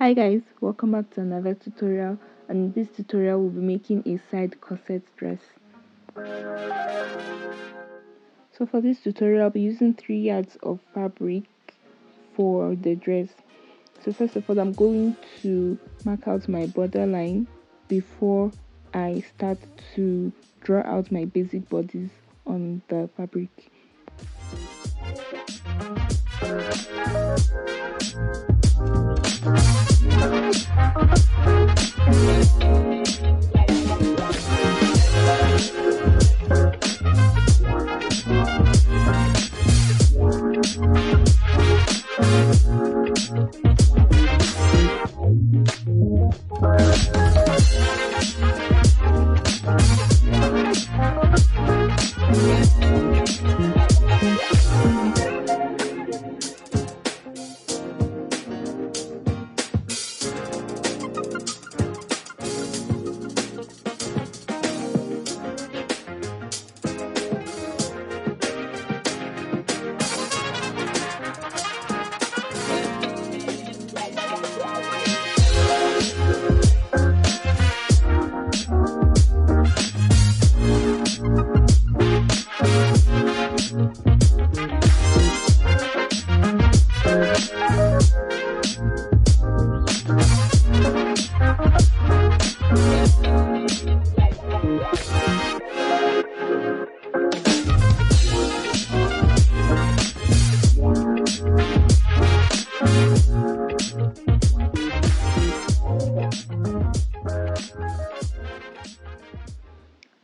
Hi guys, welcome back to another tutorial, and in this tutorial we'll be making a side corset dress. So for this tutorial I'll be using 3 yards of fabric for the dress. So first of all, I'm going to mark out my borderline before I start to draw out my basic bodies on the fabric.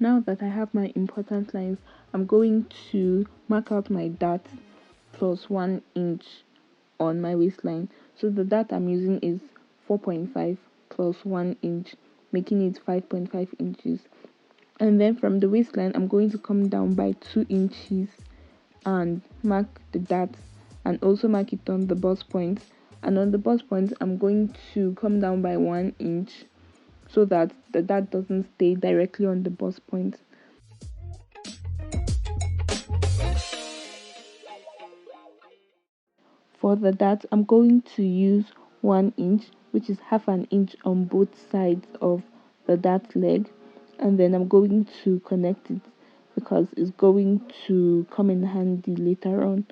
Now that I have my important lines, I'm going to mark out my dart plus 1 inch on my waistline. So the dart I'm using is 4.5 plus 1 inch, making it 5.5 inches. And then from the waistline, I'm going to come down by 2 inches and mark the dart, and also mark it on the bust point. And on the bust point, I'm going to come down by 1 inch so that the dart doesn't stay directly on the bust point. For the dart, I'm going to use 1 inch, which is half an inch on both sides of the dart leg, and then I'm going to connect it because it's going to come in handy later on.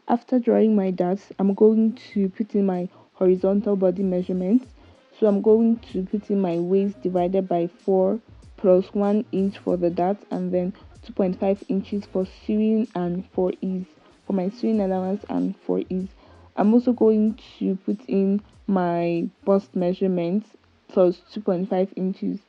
After drawing my darts, I'm going to put in my horizontal body measurements. So I'm going to put in my waist divided by 4 plus 1 inch for the dart, and then 2.5 inches for sewing and for ease, for my sewing allowance and for ease. I'm also going to put in my bust measurements plus 2.5 inches.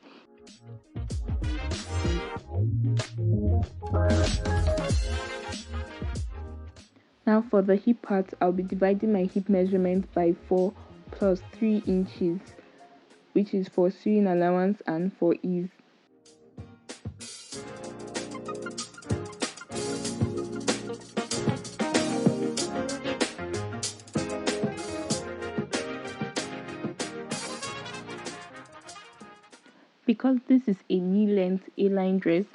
Now for the hip part, I'll be dividing my hip measurement by 4 plus 3 inches, which is for sewing allowance and for ease. Because this is a knee-length A-line dress,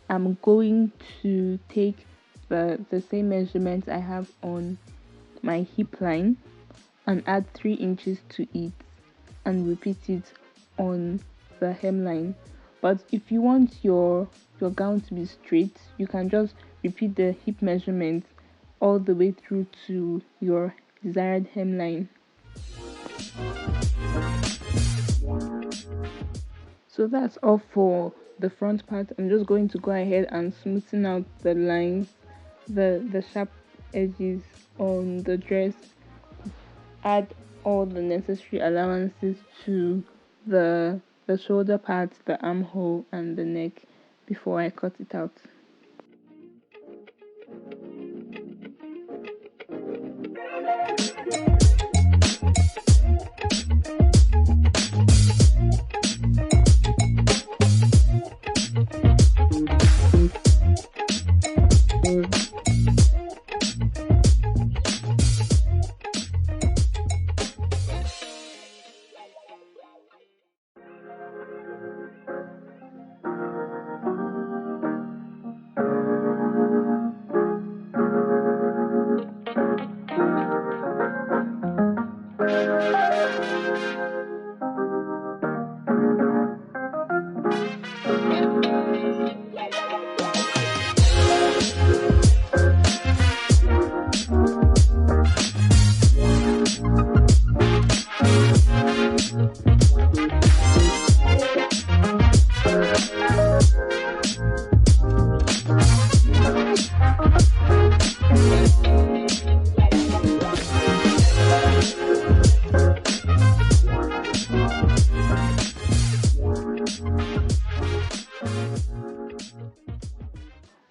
I'm going to take the same measurements I have on my hip line and add 3 inches to it and repeat it on the hemline. But if you want your gown to be straight, you can just repeat the hip measurement all the way through to your desired hemline. So that's all for the front part. I'm just going to go ahead and smoothen out the lines, the sharp edges on the dress, add all the necessary allowances to the shoulder part, the armhole and the neck before I cut it out.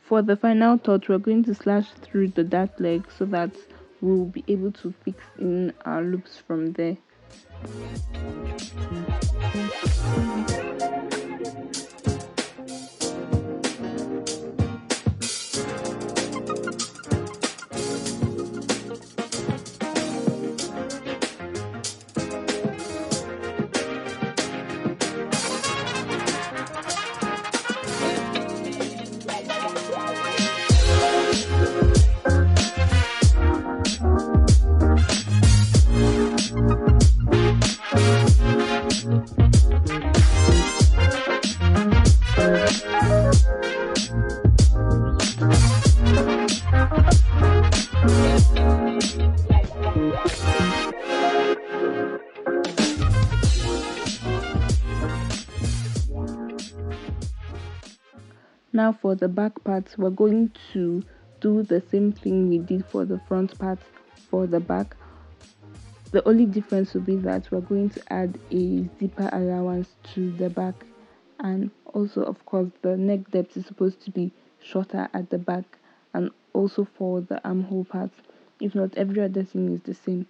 For the final touch, we're going to slash through the dart leg so that we'll be able to fix in our loops from there. Now for the back part, we're going to do the same thing we did for the front part for the back. The only difference will be that we're going to add a zipper allowance to the back, and also of course the neck depth is supposed to be shorter at the back, and also for the armhole part. If not, every other thing is the same.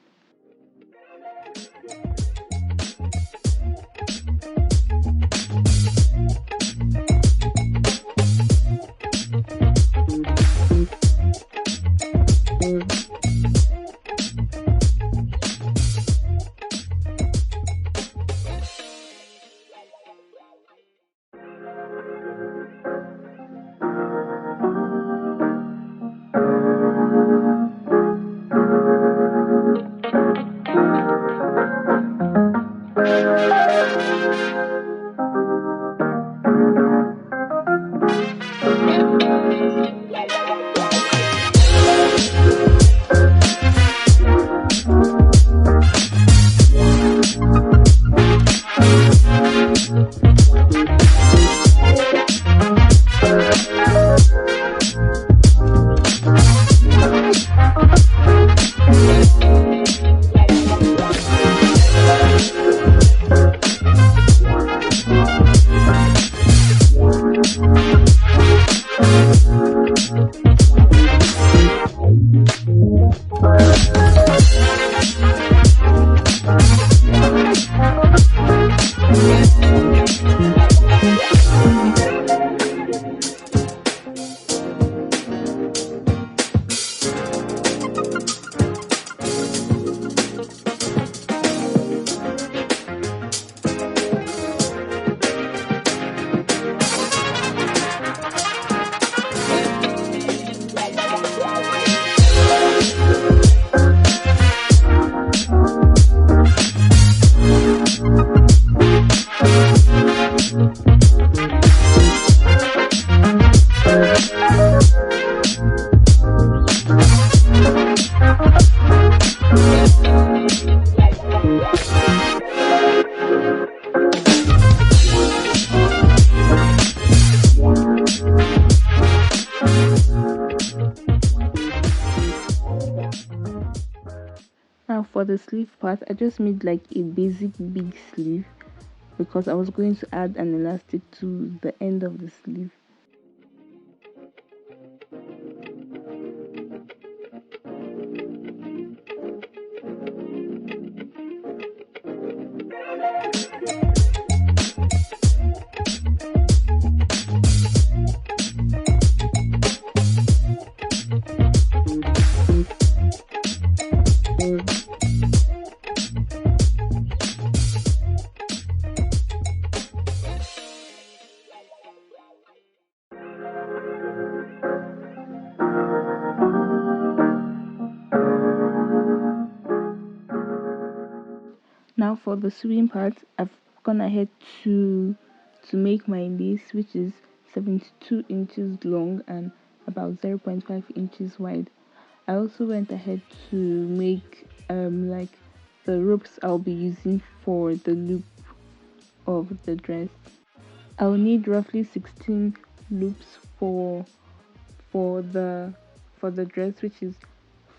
Now for the sleeve part, I just made like a basic big sleeve because I was going to add an elastic to the end of the sleeve. Now for the sewing part, I've gone ahead to make my lace, which is 72 inches long and about 0.5 inches wide. I also went ahead to make like the ropes I'll be using for the loop of the dress. I'll need roughly 16 loops for for the dress, which is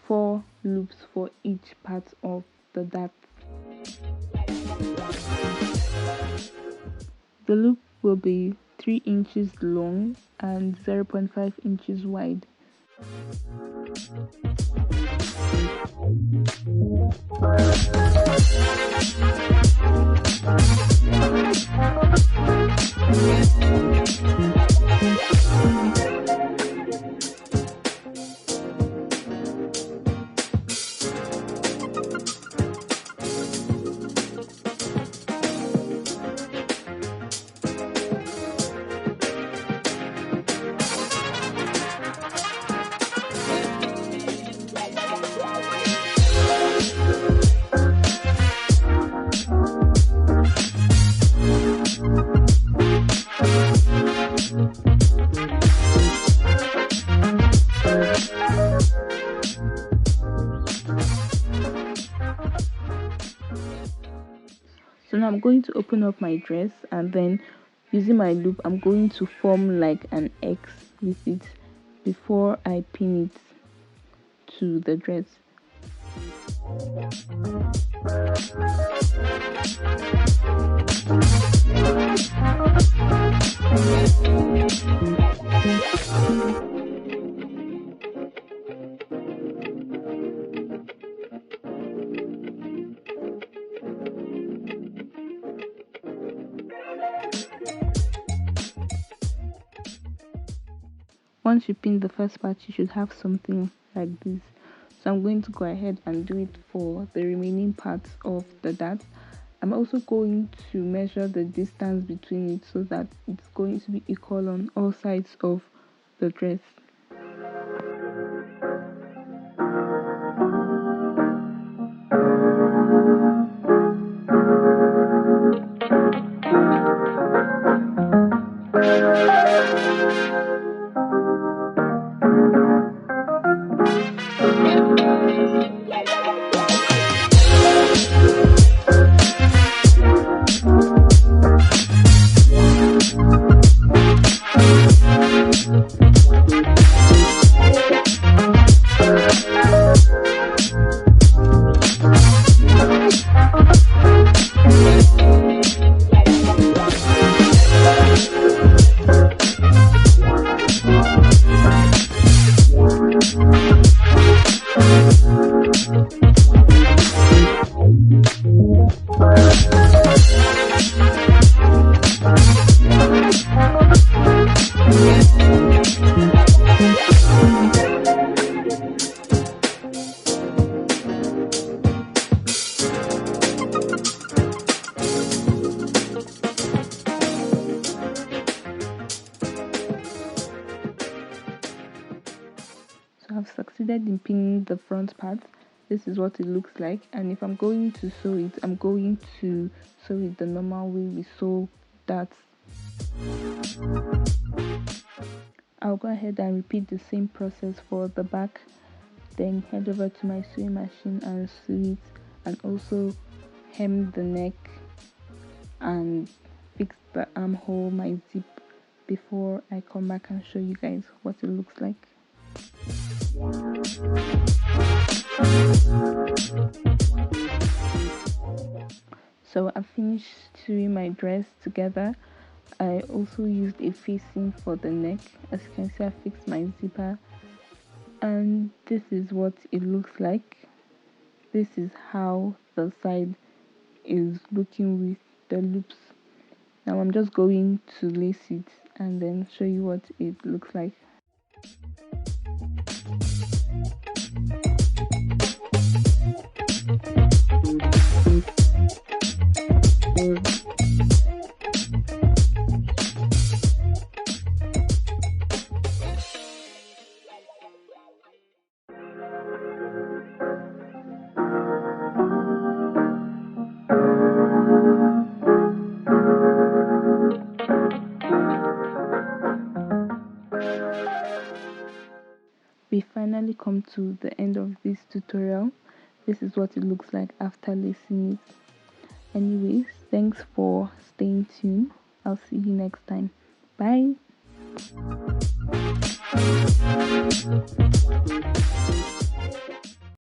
4 loops for each part of the dart. The loop will be 3 inches long and 0.5 inches wide. So now I'm going to open up my dress, and then using my loop I'm going to form like an X with it before I pin it to the dress. Once you pin the first part, you should have something like this. So I'm going to go ahead and do it for the remaining parts of the dart. I'm also going to measure the distance between it so that it's going to be equal on all sides of the dress. So I've succeeded in pinning the front part. This is what it looks like, and if I'm going to sew it, I'm going to sew it the normal way we sew darts. I'll go ahead and repeat the same process for the back, then head over to my sewing machine and sew it, and also hem the neck and fix the armhole, my zip, before I come back and show you guys what it looks like. So I finished sewing my dress together. I also used a facing for the neck. As you can see, I fixed my zipper, and this is what it looks like. This is how the side is looking with the loops. Now I'm just going to lace it and then show you what it looks like. finally come to the end of this tutorial. This is what it looks like after lacing it. Anyways, thanks for staying tuned. I'll see you next time. Bye.